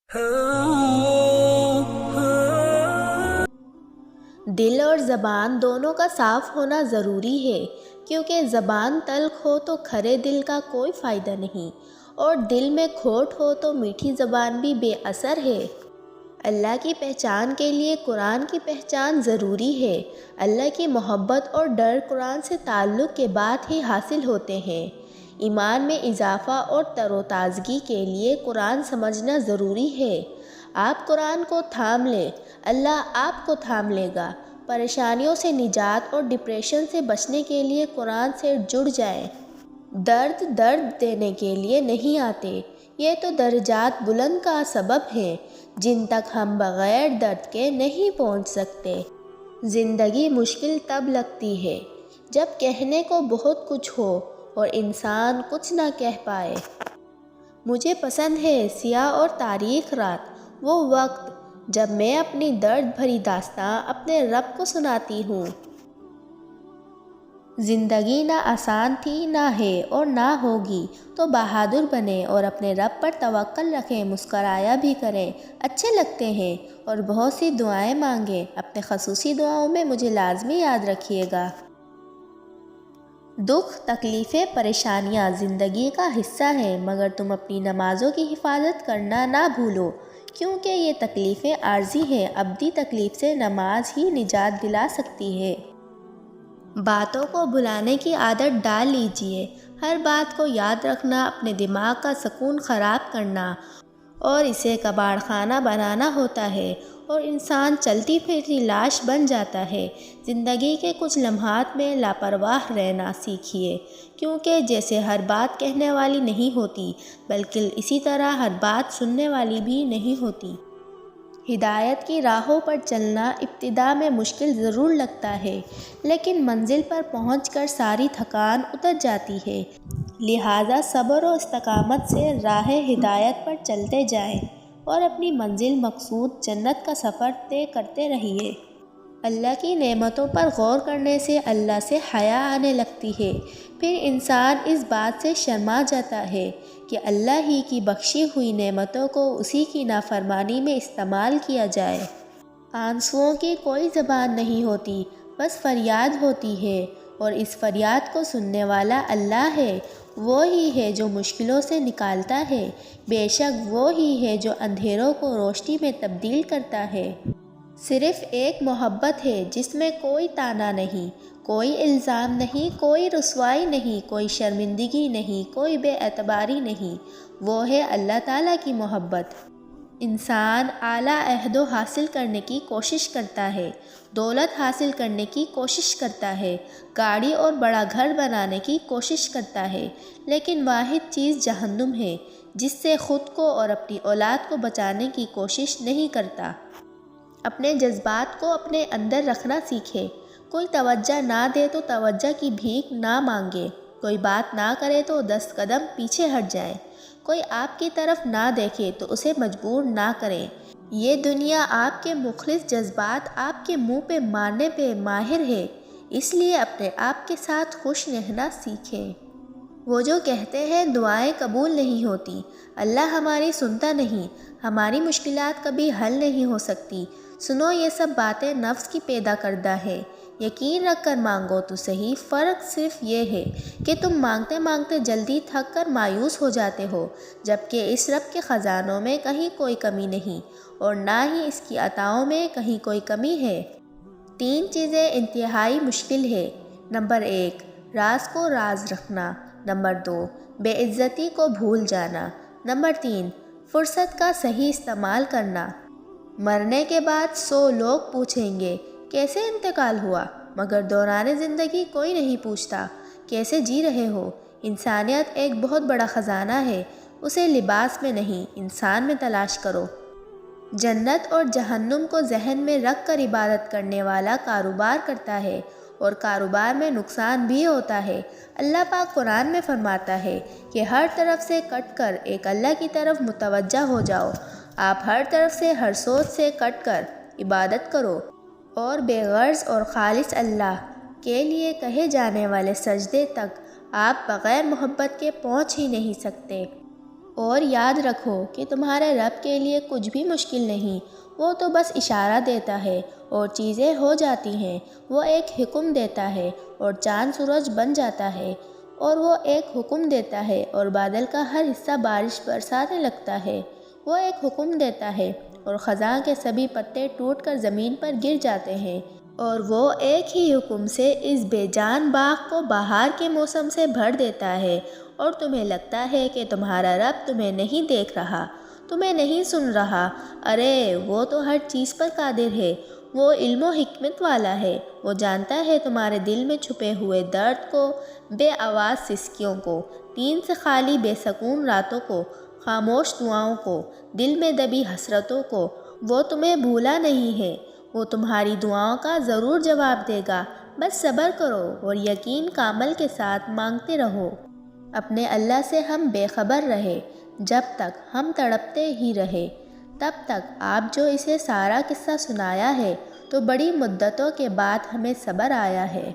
دل اور زبان دونوں کا صاف ہونا ضروری ہے، کیونکہ زبان تلخ ہو تو کھرے دل کا کوئی فائدہ نہیں، اور دل میں کھوٹ ہو تو میٹھی زبان بھی بے اثر ہے۔ اللہ کی پہچان کے لیے قرآن کی پہچان ضروری ہے۔ اللہ کی محبت اور ڈر قرآن سے تعلق کے بعد ہی حاصل ہوتے ہیں۔ ایمان میں اضافہ اور تر و تازگی کے لیے قرآن سمجھنا ضروری ہے۔ آپ قرآن کو تھام لیں، اللہ آپ کو تھام لے گا۔ پریشانیوں سے نجات اور ڈپریشن سے بچنے کے لیے قرآن سے جڑ جائیں۔ درد دینے کے لیے نہیں آتے، یہ تو درجات بلند کا سبب ہیں جن تک ہم بغیر درد کے نہیں پہنچ سکتے۔ زندگی مشکل تب لگتی ہے جب کہنے کو بہت کچھ ہو اور انسان کچھ نہ کہہ پائے۔ مجھے پسند ہے سیاہ اور تاریک رات، وہ وقت جب میں اپنی درد بھری داستاں اپنے رب کو سناتی ہوں۔ زندگی نہ آسان تھی، نہ ہے اور نہ ہوگی، تو بہادر بنیں اور اپنے رب پر توکل رکھیں، مسکرایا بھی کریں، اچھے لگتے ہیں، اور بہت سی دعائیں مانگیں۔ اپنے خصوصی دعاؤں میں مجھے لازمی یاد رکھیے گا۔ دکھ، تکلیفیں، پریشانیاں زندگی کا حصہ ہیں، مگر تم اپنی نمازوں کی حفاظت کرنا نہ بھولو، کیونکہ یہ تکلیفیں عارضی ہیں۔ ابدی تکلیف سے نماز ہی نجات دلا سکتی ہے۔ باتوں کو بھلانے کی عادت ڈال لیجئے۔ ہر بات کو یاد رکھنا اپنے دماغ کا سکون خراب کرنا اور اسے کباڑ خانہ بنانا ہوتا ہے، اور انسان چلتی پھرتی لاش بن جاتا ہے۔ زندگی کے کچھ لمحات میں لاپرواہ رہنا سیکھیے، کیونکہ جیسے ہر بات کہنے والی نہیں ہوتی، بلکہ اسی طرح ہر بات سننے والی بھی نہیں ہوتی۔ ہدایت کی راہوں پر چلنا ابتدا میں مشکل ضرور لگتا ہے، لیکن منزل پر پہنچ کر ساری تھکان اتر جاتی ہے۔ لہٰذا صبر و استقامت سے راہ ہدایت پر چلتے جائیں اور اپنی منزل مقصود جنت کا سفر طے کرتے رہیے۔ اللہ کی نعمتوں پر غور کرنے سے اللہ سے حیا آنے لگتی ہے۔ پھر انسان اس بات سے شرما جاتا ہے کہ اللہ ہی کی بخشی ہوئی نعمتوں کو اسی کی نافرمانی میں استعمال کیا جائے۔ آنسوؤں کی کوئی زبان نہیں ہوتی، بس فریاد ہوتی ہے، اور اس فریاد کو سننے والا اللہ ہے۔ وہ ہی ہے جو مشکلوں سے نکالتا ہے، بے شک وہ ہی ہے جو اندھیروں کو روشنی میں تبدیل کرتا ہے۔ صرف ایک محبت ہے جس میں کوئی طعنہ نہیں، کوئی الزام نہیں، کوئی رسوائی نہیں، کوئی شرمندگی نہیں، کوئی بے اعتباری نہیں، وہ ہے اللہ تعالیٰ کی محبت۔ انسان اعلیٰ عہدوں حاصل کرنے کی کوشش کرتا ہے، دولت حاصل کرنے کی کوشش کرتا ہے، گاڑی اور بڑا گھر بنانے کی کوشش کرتا ہے، لیکن واحد چیز جہنم ہے، جس سے خود کو اور اپنی اولاد کو بچانے کی کوشش نہیں کرتا۔ اپنے جذبات کو اپنے اندر رکھنا سیکھے۔ کوئی توجہ نہ دے تو توجہ کی بھیک نہ مانگے، کوئی بات نہ کرے تو 10 قدم پیچھے ہٹ جائیں، کوئی آپ کی طرف نہ دیکھے تو اسے مجبور نہ کریں۔ یہ دنیا آپ کے مخلص جذبات آپ کے منہ پہ مارنے پہ ماہر ہے، اس لیے اپنے آپ کے ساتھ خوش رہنا سیکھیں۔ وہ جو کہتے ہیں دعائیں قبول نہیں ہوتی، اللہ ہماری سنتا نہیں، ہماری مشکلات کبھی حل نہیں ہو سکتی، سنو یہ سب باتیں نفس کی پیدا کردہ ہے۔ یقین رکھ کر مانگو تو صحیح، فرق صرف یہ ہے کہ تم مانگتے مانگتے جلدی تھک کر مایوس ہو جاتے ہو، جبکہ اس رب کے خزانوں میں کہیں کوئی کمی نہیں، اور نہ ہی اس کی عطاؤں میں کہیں کوئی کمی ہے۔ 3 چیزیں انتہائی مشکل ہے۔ نمبر 1، راز کو راز رکھنا۔ نمبر 2، بے عزتی کو بھول جانا۔ نمبر 3، فرصت کا صحیح استعمال کرنا۔ مرنے کے بعد 100 لوگ پوچھیں گے کیسے انتقال ہوا، مگر دوران زندگی کوئی نہیں پوچھتا کیسے جی رہے ہو۔ انسانیت ایک بہت بڑا خزانہ ہے، اسے لباس میں نہیں انسان میں تلاش کرو۔ جنت اور جہنم کو ذہن میں رکھ کر عبادت کرنے والا کاروبار کرتا ہے، اور کاروبار میں نقصان بھی ہوتا ہے۔ اللہ پاک قرآن میں فرماتا ہے کہ ہر طرف سے کٹ کر ایک اللہ کی طرف متوجہ ہو جاؤ۔ آپ ہر طرف سے ہر سوچ سے کٹ کر عبادت کرو، اور بے غرض اور خالص اللہ کے لیے کہے جانے والے سجدے تک آپ بغیر محبت کے پہنچ ہی نہیں سکتے۔ اور یاد رکھو کہ تمہارے رب کے لیے کچھ بھی مشکل نہیں، وہ تو بس اشارہ دیتا ہے اور چیزیں ہو جاتی ہیں۔ وہ ایک حکم دیتا ہے اور چاند سورج بن جاتا ہے، اور وہ ایک حکم دیتا ہے اور بادل کا ہر حصہ بارش برسانے لگتا ہے۔ وہ ایک حکم دیتا ہے اور خزاں کے سبھی پتے ٹوٹ کر زمین پر گر جاتے ہیں، اور وہ ایک ہی حکم سے اس بے جان باغ کو بہار کے موسم سے بھر دیتا ہے، اور تمہیں لگتا ہے کہ تمہارا رب تمہیں نہیں دیکھ رہا، تمہیں نہیں سن رہا۔ ارے وہ تو ہر چیز پر قادر ہے، وہ علم و حکمت والا ہے۔ وہ جانتا ہے تمہارے دل میں چھپے ہوئے درد کو، بے آواز سسکیوں کو، نیند سے خالی بے سکون راتوں کو، خاموش دعاؤں کو، دل میں دبی حسرتوں کو۔ وہ تمہیں بھولا نہیں ہے، وہ تمہاری دعاؤں کا ضرور جواب دے گا۔ بس صبر کرو اور یقین کامل کے ساتھ مانگتے رہو۔ اپنے اللہ سے ہم بے خبر رہے، جب تک ہم تڑپتے ہی رہے۔ تب تک آپ جو اسے سارا قصہ سنایا ہے، تو بڑی مدتوں کے بعد ہمیں صبر آیا ہے۔